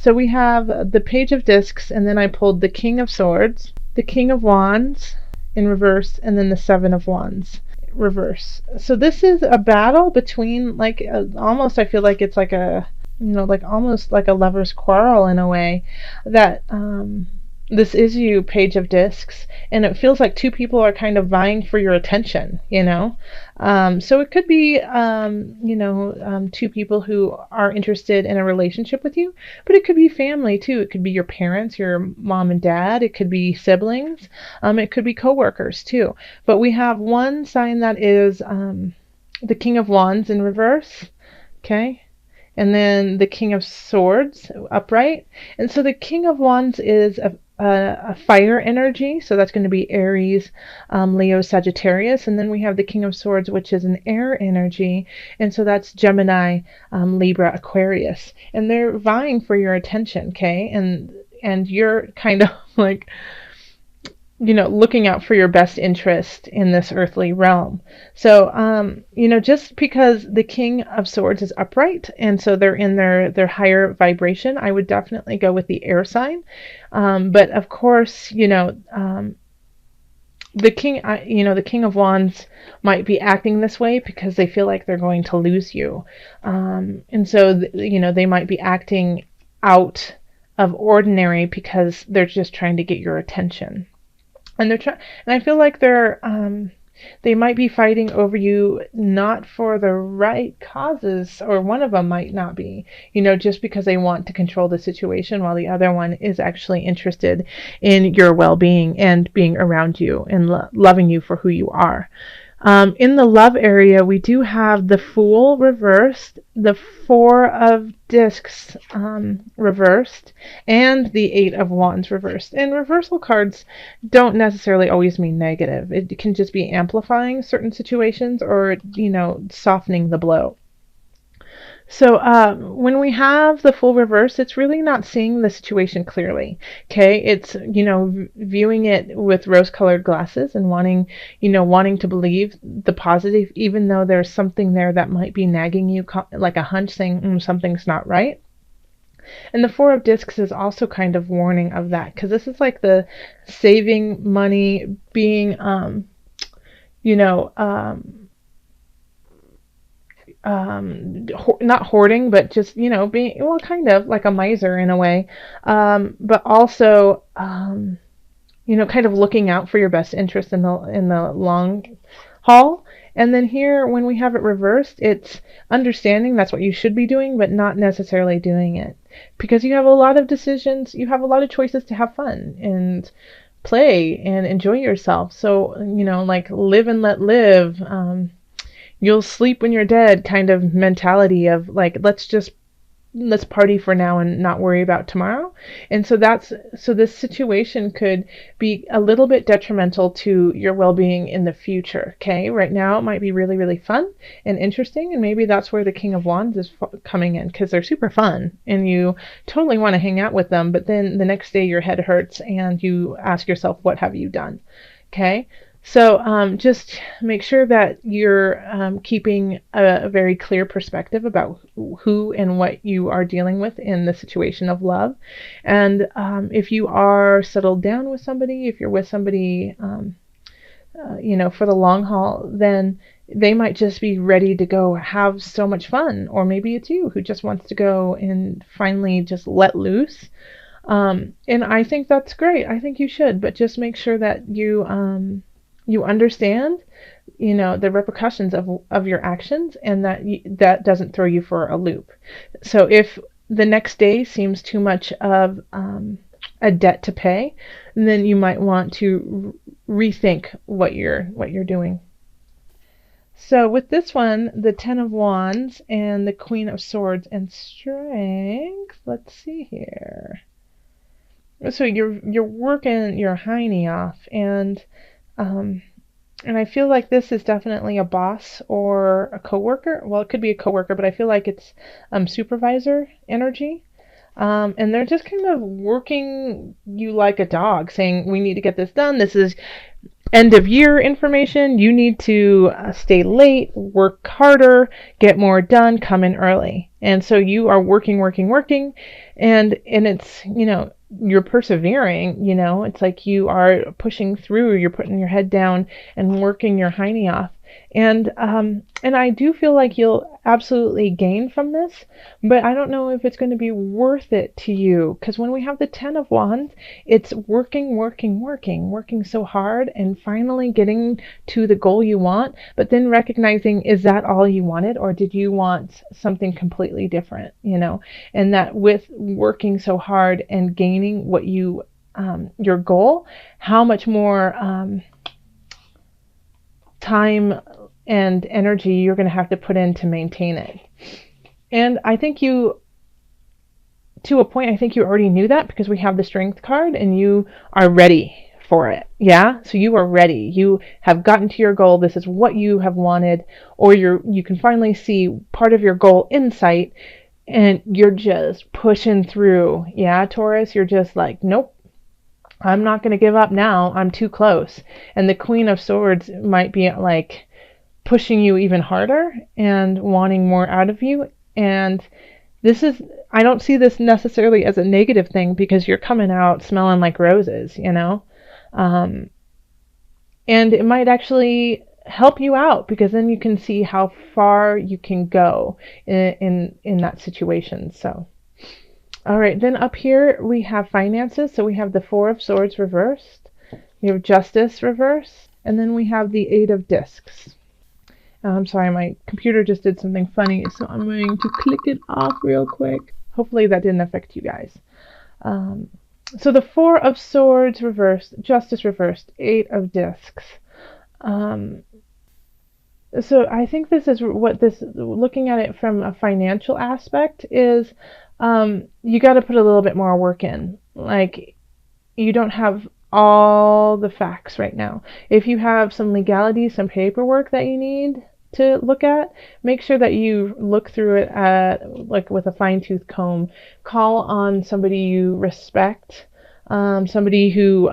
So we have the Page of Discs, and then I pulled the King of Swords, the King of Wands in reverse, and then the Seven of Wands reverse. So this is a battle between, like, almost, I feel like it's like a, like almost like a lover's quarrel in a way, that this is you, Page of Discs, and it feels like two people are kind of vying for your attention, so it could be, two people who are interested in a relationship with you, but it could be family too. It could be your parents, your mom and dad. It could be siblings. It could be coworkers too. But we have one sign that is the King of Wands in reverse. Okay. And then the King of Swords upright. And so the King of Wands is a fire energy, so that's going to be Aries, Leo, Sagittarius. And then we have the King of Swords, which is an air energy, and so that's Gemini, Libra, Aquarius. And they're vying for your attention, okay? And you're kind of like, looking out for your best interest in this earthly realm. So, just because the King of Swords is upright, and so they're in their higher vibration, I would definitely go with the air sign. But of course, the King of Wands might be acting this way because they feel like they're going to lose you. And so, they might be acting out of ordinary because they're just trying to get your attention. And and I feel like they might be fighting over you not for the right causes, or one of them might not be, just because they want to control the situation, while the other one is actually interested in your well-being and being around you and loving you for who you are. In the love area, we do have the Fool reversed, the Four of Discs reversed, and the Eight of Wands reversed. And reversal cards don't necessarily always mean negative. It can just be amplifying certain situations, or, softening the blow. So when we have the Fool reverse, it's really not seeing the situation clearly. Okay, it's viewing it with rose-colored glasses and wanting to believe the positive, even though there's something there that might be nagging you, like a hunch saying something's not right. And the Four of Discs is also kind of warning of that, because this is like the saving money, being not hoarding, but just being, well, kind of like a miser in a way, but also kind of looking out for your best interest in the long haul. And then here, when we have it reversed, it's understanding that's what you should be doing, but not necessarily doing it, because you have a lot of decisions, you have a lot of choices to have fun and play and enjoy yourself. So like live and let live. You'll sleep when you're dead kind of mentality of like, let's party for now and not worry about tomorrow. And so this situation could be a little bit detrimental to your well-being in the future. Okay, right now it might be really, really fun and interesting, and maybe that's where the King of Wands is coming in, because they're super fun and you totally want to hang out with them, but then the next day your head hurts and you ask yourself, what have you done? Okay. So just make sure that you're keeping a very clear perspective about who and what you are dealing with in the situation of love. And if you are settled down with somebody, if you're with somebody, for the long haul, then they might just be ready to go have so much fun. Or maybe it's you who just wants to go and finally just let loose. And I think that's great. I think you should, but just make sure that you understand, the repercussions of your actions, and that doesn't throw you for a loop. So if the next day seems too much of a debt to pay, then you might want to rethink what you're doing. So with this one, the Ten of Wands and the Queen of Swords and Strength, let's see here. So you're working your hiney off, and I feel like this is definitely a boss or a coworker. Well, it could be a coworker, but I feel like it's supervisor energy. And they're just kind of working you like a dog, saying, we need to get this done. This is end of year information, you need to stay late, work harder, get more done, come in early. And so you are working, working, working, and it's, you're persevering, it's like you are pushing through, you're putting your head down and working your hiney off. And I do feel like you'll absolutely gain from this, but I don't know if it's going to be worth it to you, because when we have the 10 of Wands, it's working, working, working, working so hard and finally getting to the goal you want, but then recognizing, is that all you wanted, or did you want something completely different, And that with working so hard and gaining what you, your goal, how much more time and energy you're going to have to put in to maintain it. And I think to a point, I think you already knew that, because we have the Strength card and you are ready for it. Yeah? So you are ready. You have gotten to your goal. This is what you have wanted, or you can finally see part of your goal in sight, and you're just pushing through. Yeah, Taurus, you're just like, nope, I'm not going to give up now. I'm too close. And the Queen of Swords might be like pushing you even harder and wanting more out of you. And I don't see this necessarily as a negative thing, because you're coming out smelling like roses, and it might actually help you out, because then you can see how far you can go in that situation. So, all right, then up here we have finances. So we have the Four of Swords reversed, we have Justice reversed, and then we have the Eight of Discs. I'm sorry, my computer just did something funny, so I'm going to click it off real quick. Hopefully that didn't affect you guys. So the Four of Swords reversed, Justice reversed, Eight of Discs. So I think this is what this, looking at it from a financial aspect, is you got to put a little bit more work in. Like, you don't have all the facts right now. If you have some legalities, some paperwork that you need to look at, make sure that you look through it like with a fine-tooth comb. Call on somebody you respect, somebody who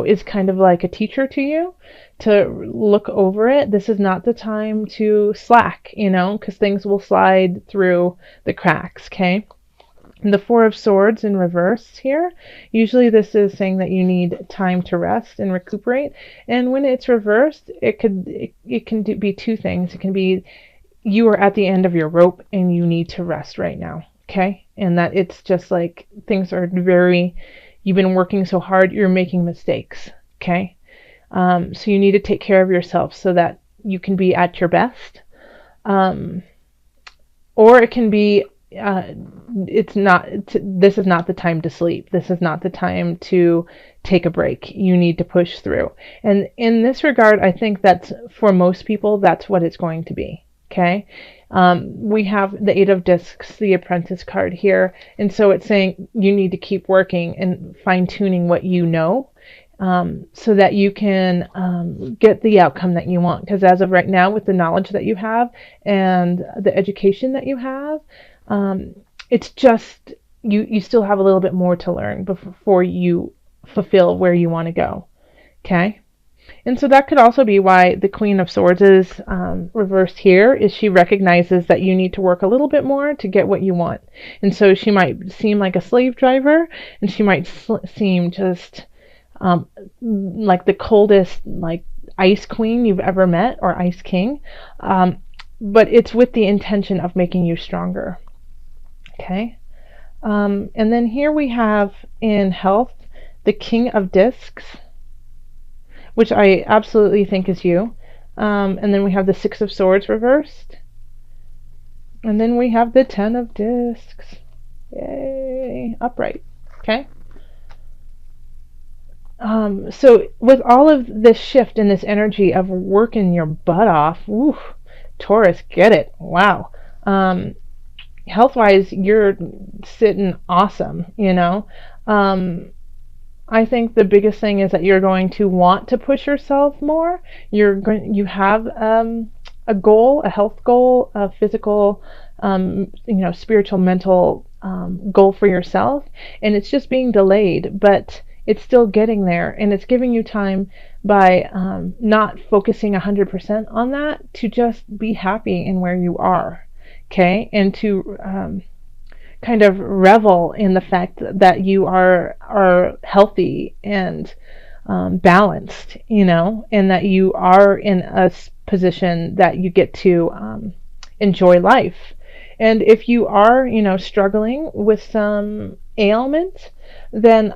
is kind of like a teacher to you, to look over it. This is not the time to slack, because things will slide through the cracks. Okay. The Four of Swords in reverse here, usually this is saying that you need time to rest and recuperate. And when it's reversed, it can be two things. It can be you are at the end of your rope and you need to rest right now, okay? And that it's just like things are you've been working so hard, you're making mistakes, okay? So you need to take care of yourself so that you can be at your best. Or it can be this is not the time to sleep. This is not the time to take a break. You need to push through. And in this regard, I think that's, for most people, that's what it's going to be. Okay. We have the Eight of Discs, the Apprentice card here. And so it's saying you need to keep working and fine tuning what you know, so that you can get the outcome that you want. Because as of right now, with the knowledge that you have and the education that you have, it's just you still have a little bit more to learn before you fulfill where you want to go. Okay. And so that could also be why the Queen of Swords is reversed here, is she recognizes that you need to work a little bit more to get what you want. And so she might seem like a slave driver, and she might seem just like the coldest, like, ice queen you've ever met, or ice king. But it's with the intention of making you stronger. Okay. And then here we have in health the King of Discs, which I absolutely think is you. And then we have the Six of Swords reversed. And then we have the 10 of Discs. Yay. Upright. Okay. So with all of this shift in this energy of working your butt off, ooh, Taurus, get it. Wow. Health-wise, you're sitting awesome, I think the biggest thing is that you're going to want to push yourself more. You have a goal, a health goal, a physical, spiritual, mental goal for yourself, and it's just being delayed, but it's still getting there, and it's giving you time. by not focusing 100% on that, to just be happy in where you are, okay? And to kind of revel in the fact that you are healthy and balanced, and that you are in a position that you get to enjoy life. And if you are, struggling with some ailment, then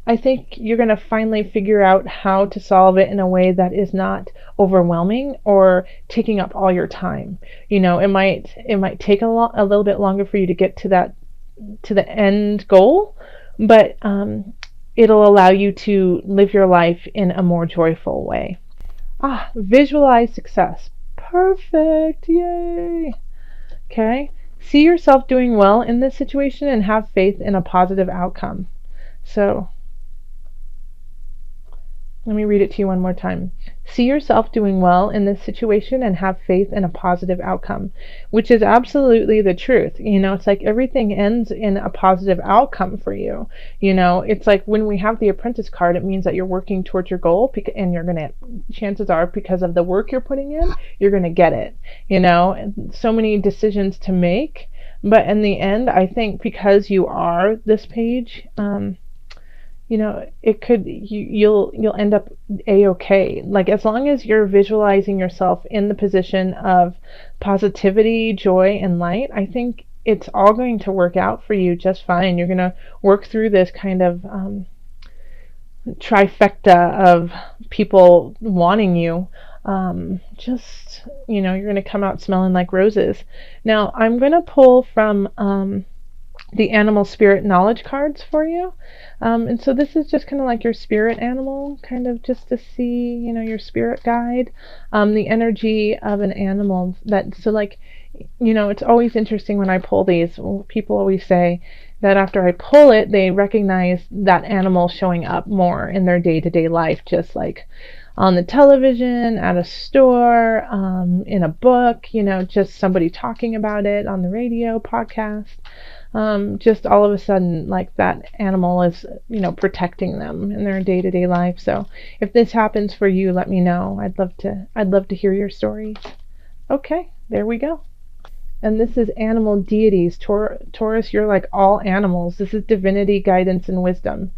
I think you're going to finally figure out how to solve it in a way that is not overwhelming or taking up all your time. It might take a little bit longer for you to get to the end goal, but it'll allow you to live your life in a more joyful way. Visualize success. Perfect. Yay. Okay. See yourself doing well in this situation and have faith in a positive outcome. So, let me read it to you one more time. See yourself doing well in this situation and have faith in a positive outcome, which is absolutely the truth. It's like everything ends in a positive outcome for you. It's like when we have the apprentice card, it means that you're working towards your goal, and you're going to, chances are, because of the work you're putting in, you're going to get it. And so many decisions to make. But in the end, I think because you are this page, it could, you'll end up a-okay. Like, as long as you're visualizing yourself in the position of positivity, joy, and light, I think it's all going to work out for you just fine. You're going to work through this kind of trifecta of people wanting you. You're going to come out smelling like roses. Now, I'm going to pull from the animal spirit knowledge cards for you. And so this is just kind of like your spirit animal, kind of just to see, your spirit guide, the energy of an animal. It's always interesting when I pull these. People always say that after I pull it, they recognize that animal showing up more in their day-to-day life, just like on the television, at a store, in a book, just somebody talking about it on the radio, podcast. Just all of a sudden, like, that animal is, protecting them in their day-to-day life. So if this happens for you, let me know. I'd love to hear your stories. Okay, there we go. And this is animal deities. Taurus, you're like all animals. This is divinity, guidance, and wisdom.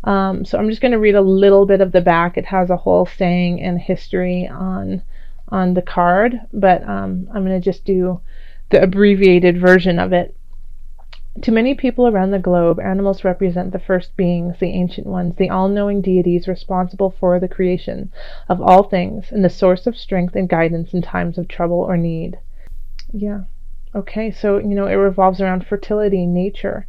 So I'm just going to read a little bit of the back. It has a whole saying and history on the card, but I'm going to just do the abbreviated version of it. To many people around the globe, animals represent the first beings, the ancient ones, the all-knowing deities responsible for the creation of all things, and the source of strength and guidance in times of trouble or need. Yeah. Okay, so, it revolves around fertility, nature,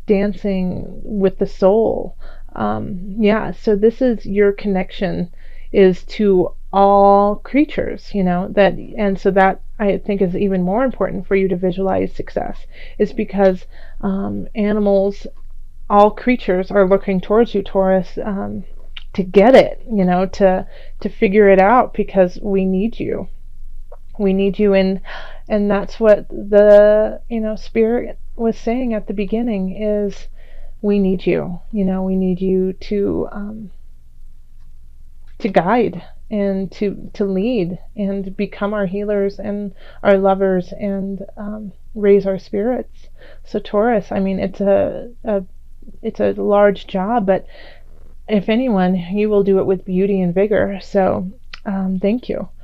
dancing with the soul. So this is your connection, is to all creatures, and so that I think is even more important for you to visualize success, is because animals, all creatures, are looking towards you, Taurus, to get it, to figure it out, because we need you. We need you, and that's what the spirit was saying at the beginning, is we need you. We need you to guide and to lead and become our healers and our lovers and raise our spirits. So Taurus, it's a large job, but if anyone, you will do it with beauty and vigor. So thank you.